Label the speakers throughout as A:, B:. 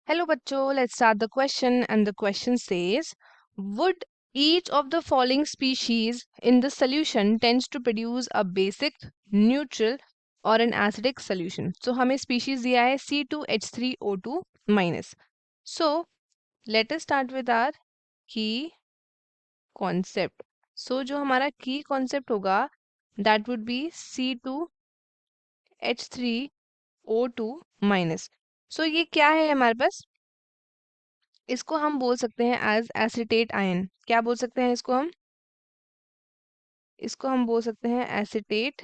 A: Hello bachcho, let's start the question and the question says would each of the following species in the solution tends to produce a basic, neutral or an acidic solution. So हमें species दिया है C2H3O2 minus. So let us start with our key concept. So जो हमारा key concept होगा that would be C2H3O2 minus. So ये क्या है हमारे पास? इसको हम बोल सकते हैं एज एसिटेट आयन। क्या बोल सकते हैं इसको हम बोल सकते हैं एसिटेट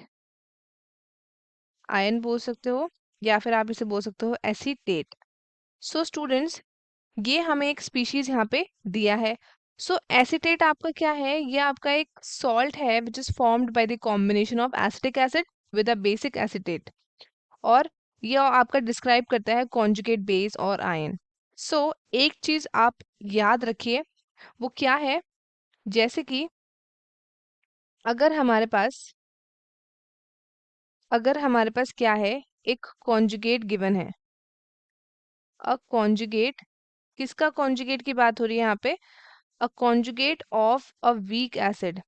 A: आयन बोल सकते हो, या फिर आप इसे बोल सकते हो एसीटेट। सो स्टूडेंट्स, ये हमें एक स्पीशीज यहाँ पे दिया है। सो एसीटेट आपका क्या है? ये आपका एक सॉल्ट है which is formed by the combination of acetic acid with a basic acetate, और ये आपका डिस्क्राइब करता है कॉन्जुगेट बेस और आयन। सो एक चीज आप याद रखिए, वो क्या है? जैसे कि अगर हमारे पास क्या है, एक कॉन्जुगेट गिवन है। अ कॉन्जुगेट, किसका कॉन्जुगेट की बात हो रही है यहाँ पे? A conjugate of a weak acid.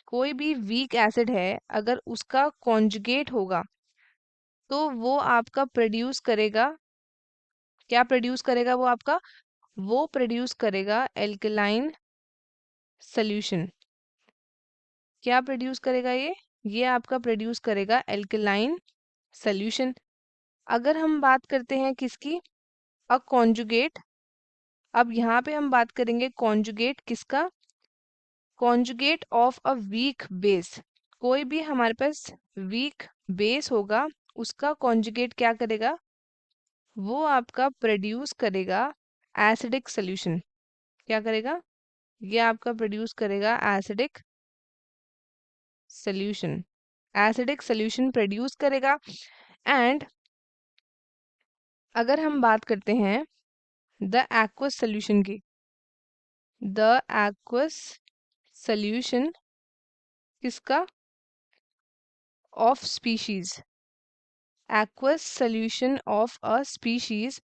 A: कोई भी वीक एसिड है, अगर उसका कॉन्जुगेट होगा तो वो आपका प्रोड्यूस करेगा, क्या प्रोड्यूस करेगा वो आपका? वो प्रोड्यूस करेगा एल्कलाइन सोल्यूशन। क्या प्रोड्यूस करेगा ये आपका प्रोड्यूस करेगा एल्कलाइन सोल्यूशन। अगर हम बात करते हैं किसकी? A conjugate. अब यहाँ पे हम बात करेंगे कॉन्जुगेट किसका? Conjugate of a weak base. कोई भी हमारे पास वीक बेस होगा, उसका कॉन्जुगेट क्या करेगा? वो आपका प्रोड्यूस करेगा एसिडिक सोल्यूशन। क्या करेगा? ये आपका प्रोड्यूस करेगा acidic solution. Acidic solution produce करेगा। एंड अगर हम बात करते हैं द एक्वस सोल्यूशन की, द एक्वस सोल्यूशन किसका? Of species. Aqueous solution of a species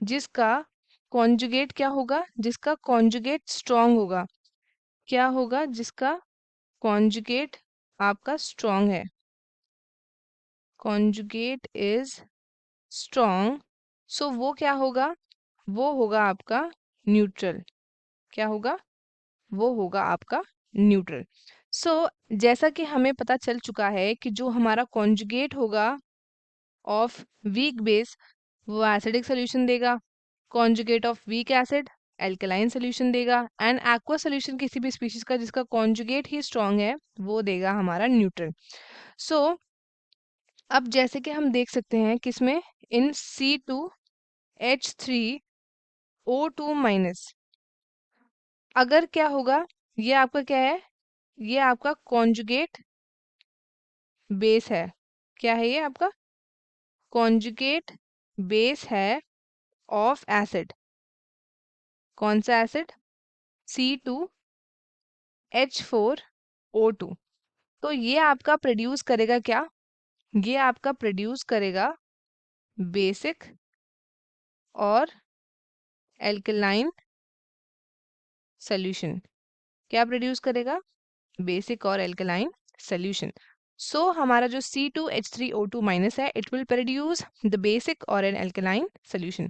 A: जिसका कॉन्जुगेट क्या होगा? जिसका कॉन्जुगेट स्ट्रॉन्ग होगा। क्या होगा? जिसका कॉन्जुगेट आपका स्ट्रॉन्ग है। Conjugate is strong. सो वो क्या होगा? वो होगा आपका न्यूट्रल। क्या होगा? वो होगा आपका न्यूट्रल। सो जैसा कि हमें पता चल चुका है कि जो हमारा कॉन्जुगेट होगा ऑफ वीक बेस वो एसिडिक सोल्यूशन देगा, conjugate of weak acid alkaline solution देगा, एंड एक्वा सोल्यूशन किसी भी स्पीशीज का जिसका कॉन्जुगेट ही स्ट्रॉन्ग है वो देगा हमारा न्यूट्रल। सो अब जैसे कि हम देख सकते हैं किसमें, इन C2H3O2 माइनस, अगर क्या होगा? ये आपका क्या है? ये आपका कॉन्जुगेट बेस है। क्या है ये आपका? कॉन्जुगेट बेस है ऑफ एसिड। कौन सा एसिड? C2H4O2। तो ये आपका प्रोड्यूस करेगा क्या? ये आपका प्रोड्यूस करेगा बेसिक और एल्कलाइन सोल्यूशन। क्या प्रोड्यूस करेगा? बेसिक और एल्कलाइन सोल्यूशन। सो हमारा जो C2H3O2 माइनस है, it will produce the basic और एन एल्कलाइन सोल्यूशन।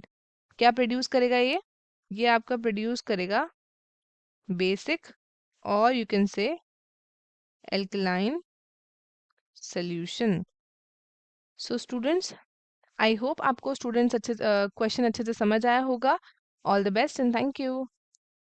A: क्या प्रोड्यूस करेगा ये आपका प्रोड्यूस करेगा बेसिक और you can say alkaline solution. So students, I hope आपको स्टूडेंट्स क्वेश्चन अच्छे से समझ आया होगा। All the best and thank you.